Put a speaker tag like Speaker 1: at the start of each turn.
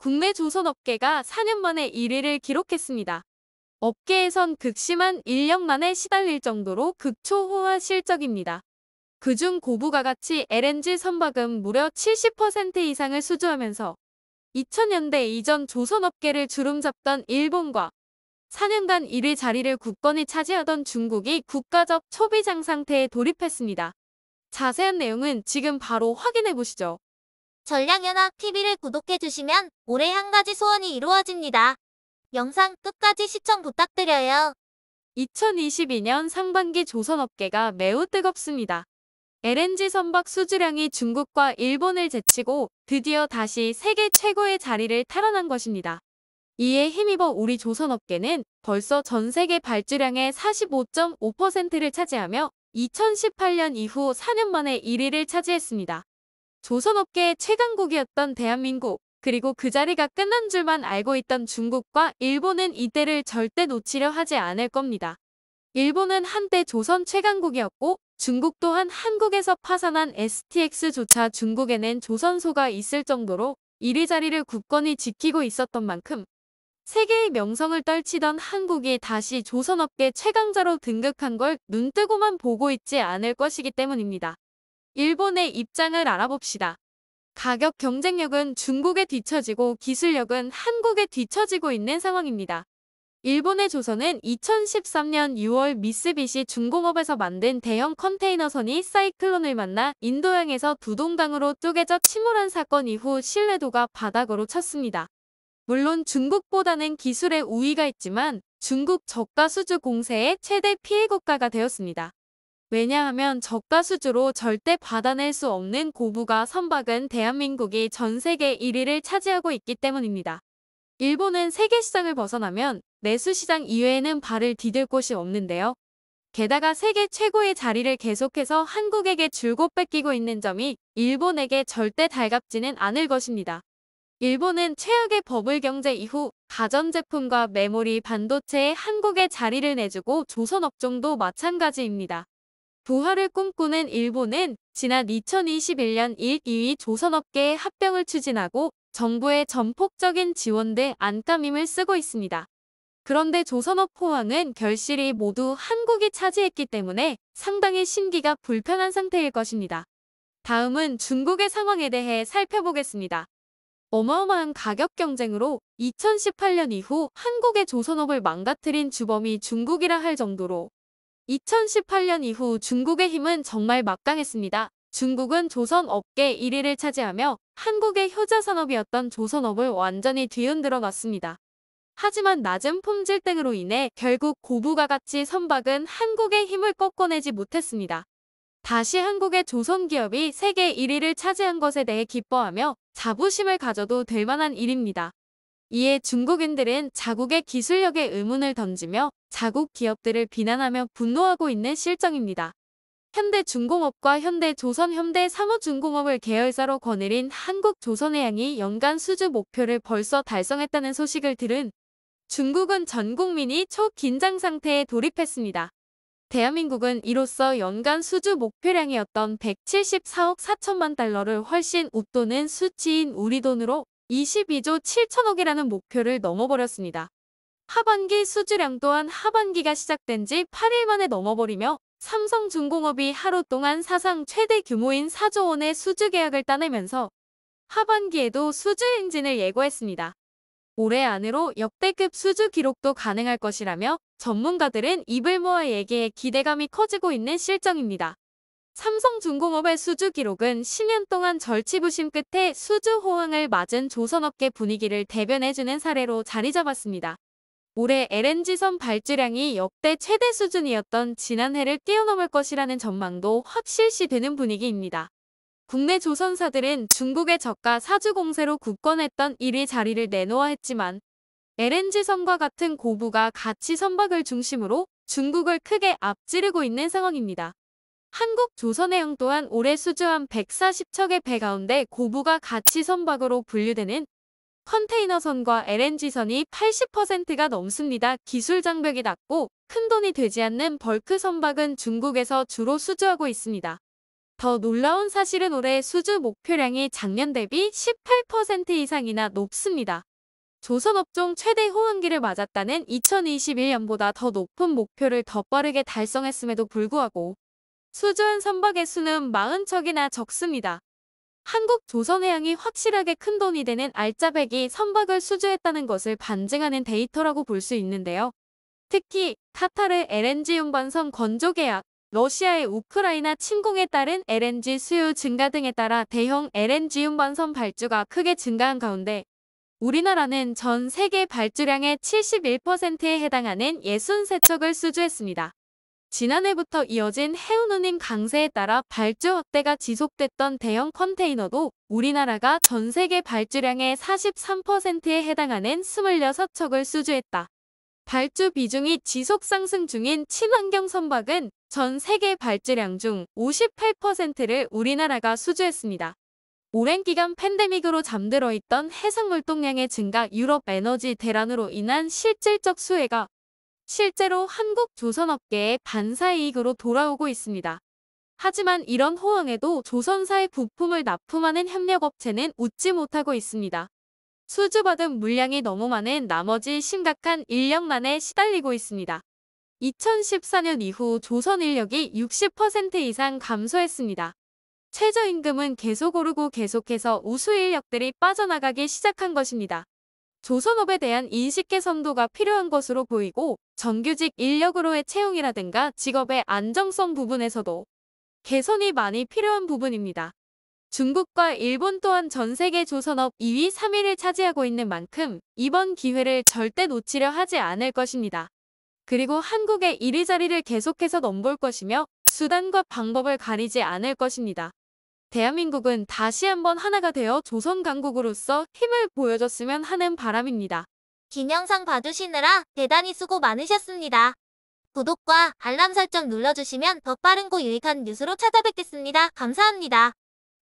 Speaker 1: 국내 조선업계가 4년 만에 1위를 기록했습니다. 업계에선 극심한 인력난에 시달릴 정도로 극초호화 실적입니다. 그중 고부가가치 LNG 선박은 무려 70% 이상을 수주하면서 2000년대 이전 조선업계를 주름잡던 일본과 4년간 1위 자리를 굳건히 차지하던 중국이 국가적 초비장 상태에 돌입했습니다. 자세한 내용은 지금 바로 확인해 보시죠.
Speaker 2: 전략연합TV를 구독해주시면 올해 한 가지 소원이 이루어집니다. 영상 끝까지 시청 부탁드려요.
Speaker 1: 2022년 상반기 조선업계가 매우 뜨겁습니다. LNG 선박 수주량이 중국과 일본을 제치고 드디어 다시 세계 최고의 자리를 탈환한 것입니다. 이에 힘입어 우리 조선업계는 벌써 전 세계 발주량의 45.5%를 차지하며 2018년 이후 4년 만에 1위를 차지했습니다. 조선업계의 최강국이었던 대한민국, 그리고 그 자리가 끝난 줄만 알고 있던 중국과 일본은 이때를 절대 놓치려 하지 않을 겁니다. 일본은 한때 조선 최강국이었고 중국 또한 한국에서 파산한 STX조차 중국에는 조선소가 있을 정도로 1위 자리를 굳건히 지키고 있었던 만큼 세계의 명성을 떨치던 한국이 다시 조선업계 최강자로 등극한 걸 눈뜨고만 보고 있지 않을 것이기 때문입니다. 일본의 입장을 알아봅시다. 가격 경쟁력은 중국에 뒤처지고 기술력은 한국에 뒤처지고 있는 상황입니다. 일본의 조선은 2013년 6월 미쓰비시 중공업에서 만든 대형 컨테이너선이 사이클론을 만나 인도양에서 두동강으로 쪼개져 침몰한 사건 이후 신뢰도가 바닥으로 쳤습니다. 물론 중국보다는 기술의 우위가 있지만 중국 저가 수주 공세의 최대 피해 국가가 되었습니다. 왜냐하면 저가 수주로 절대 받아낼 수 없는 고부가 선박은 대한민국이 전 세계 1위를 차지하고 있기 때문입니다. 일본은 세계 시장을 벗어나면 내수 시장 이외에는 발을 디딜 곳이 없는데요. 게다가 세계 최고의 자리를 계속해서 한국에게 줄곧 뺏기고 있는 점이 일본에게 절대 달갑지는 않을 것입니다. 일본은 최악의 버블 경제 이후 가전제품과 메모리, 반도체에 한국에 자리를 내주고 조선업종도 마찬가지입니다. 부활을 꿈꾸는 일본은 지난 2021년 1, 2위 조선업계의 합병을 추진하고 정부의 전폭적인 지원 대 안감임을 쓰고 있습니다. 그런데 조선업 호황은 결실이 모두 한국이 차지했기 때문에 상당히 심기가 불편한 상태일 것입니다. 다음은 중국의 상황에 대해 살펴보겠습니다. 어마어마한 가격 경쟁으로 2018년 이후 한국의 조선업을 망가뜨린 주범이 중국이라 할 정도로 2018년 이후 중국의 힘은 정말 막강했습니다. 중국은 조선업계 1위를 차지하며 한국의 효자산업이었던 조선업을 완전히 뒤흔들어 놨습니다. 하지만 낮은 품질 등으로 인해 결국 고부가가치 선박은 한국의 힘을 꺾어내지 못했습니다. 다시 한국의 조선기업이 세계 1위를 차지한 것에 대해 기뻐하며 자부심을 가져도 될 만한 일입니다. 이에 중국인들은 자국의 기술력에 의문을 던지며 자국 기업들을 비난하며 분노하고 있는 실정입니다. 현대중공업과 현대조선, 현대산업중공업을 계열사로 거느린 한국조선해양이 연간 수주 목표를 벌써 달성했다는 소식을 들은 중국은 전 국민이 초긴장 상태에 돌입했습니다. 대한민국은 이로써 연간 수주 목표량이었던 174억 4천만 달러를 훨씬 웃도는 수치인 우리 돈으로 22조 7천억이라는 목표를 넘어버렸습니다. 하반기 수주량 또한 하반기가 시작된 지 8일 만에 넘어버리며 삼성중공업이 하루 동안 사상 최대 규모인 4조 원의 수주 계약을 따내면서 하반기에도 수주 행진을 예고했습니다. 올해 안으로 역대급 수주 기록도 가능할 것이라며 전문가들은 입을 모아 얘기에 기대감이 커지고 있는 실정입니다. 삼성중공업의 수주 기록은 10년 동안 절치부심 끝에 수주 호황을 맞은 조선업계 분위기를 대변해주는 사례로 자리 잡았습니다. 올해 LNG선 발주량이 역대 최대 수준이었던 지난해를 뛰어넘을 것이라는 전망도 확실시되는 분위기입니다. 국내 조선사들은 중국의 저가 사주 공세로 굳건했던 1위 자리를 내놓아 했지만 LNG선과 같은 고부가 가치 선박을 중심으로 중국을 크게 앞지르고 있는 상황입니다. 한국조선해양 또한 올해 수주한 140척의 배 가운데 고부가 가치 선박으로 분류되는 컨테이너선과 LNG선이 80%가 넘습니다. 기술 장벽이 낮고 큰돈이 되지 않는 벌크 선박은 중국에서 주로 수주하고 있습니다. 더 놀라운 사실은 올해 수주 목표량이 작년 대비 18% 이상이나 높습니다. 조선업종 최대 호황기를 맞았다는 2021년보다 더 높은 목표를 더 빠르게 달성했음에도 불구하고 수주한 선박의 수는 40척이나 적습니다. 한국조선해양이 확실하게 큰돈이 되는 알짜배기 선박을 수주했다는 것을 반증하는 데이터라고 볼 수 있는데요. 특히 카타르 LNG 운반선 건조 계약, 러시아의 우크라이나 침공에 따른 LNG 수요 증가 등에 따라 대형 LNG 운반선 발주가 크게 증가한 가운데 우리나라는 전 세계 발주량의 71%에 해당하는 63척을 수주했습니다. 지난해부터 이어진 해운운임 강세에 따라 발주 확대가 지속됐던 대형 컨테이너도 우리나라가 전 세계 발주량의 43%에 해당하는 26척을 수주했다. 발주 비중이 지속 상승 중인 친환경 선박은 전 세계 발주량 중 58%를 우리나라가 수주했습니다. 오랜 기간 팬데믹으로 잠들어 있던 해상 물동량의 증가, 유럽 에너지 대란으로 인한 실질적 수혜가 실제로 한국 조선업계의 반사이익으로 돌아오고 있습니다. 하지만 이런 호황에도 조선사의 부품을 납품하는 협력업체는 웃지 못하고 있습니다. 수주받은 물량이 너무 많은 나머지 심각한 인력난에 시달리고 있습니다. 2014년 이후 조선 인력이 60% 이상 감소했습니다. 최저임금은 계속 오르고 계속해서 우수 인력들이 빠져나가기 시작한 것입니다. 조선업에 대한 인식 개선도가 필요한 것으로 보이고 정규직 인력으로의 채용이라든가 직업의 안정성 부분에서도 개선이 많이 필요한 부분입니다. 중국과 일본 또한 전 세계 조선업 2위, 3위를 차지하고 있는 만큼 이번 기회를 절대 놓치려 하지 않을 것입니다. 그리고 한국의 1위 자리를 계속해서 넘볼 것이며 수단과 방법을 가리지 않을 것입니다. 대한민국은 다시 한번 하나가 되어 조선 강국으로서 힘을 보여줬으면 하는 바람입니다.
Speaker 2: 긴 영상 봐주시느라 대단히 수고 많으셨습니다. 구독과 알람 설정 눌러주시면 더 빠른 고 유익한 뉴스로 찾아뵙겠습니다. 감사합니다.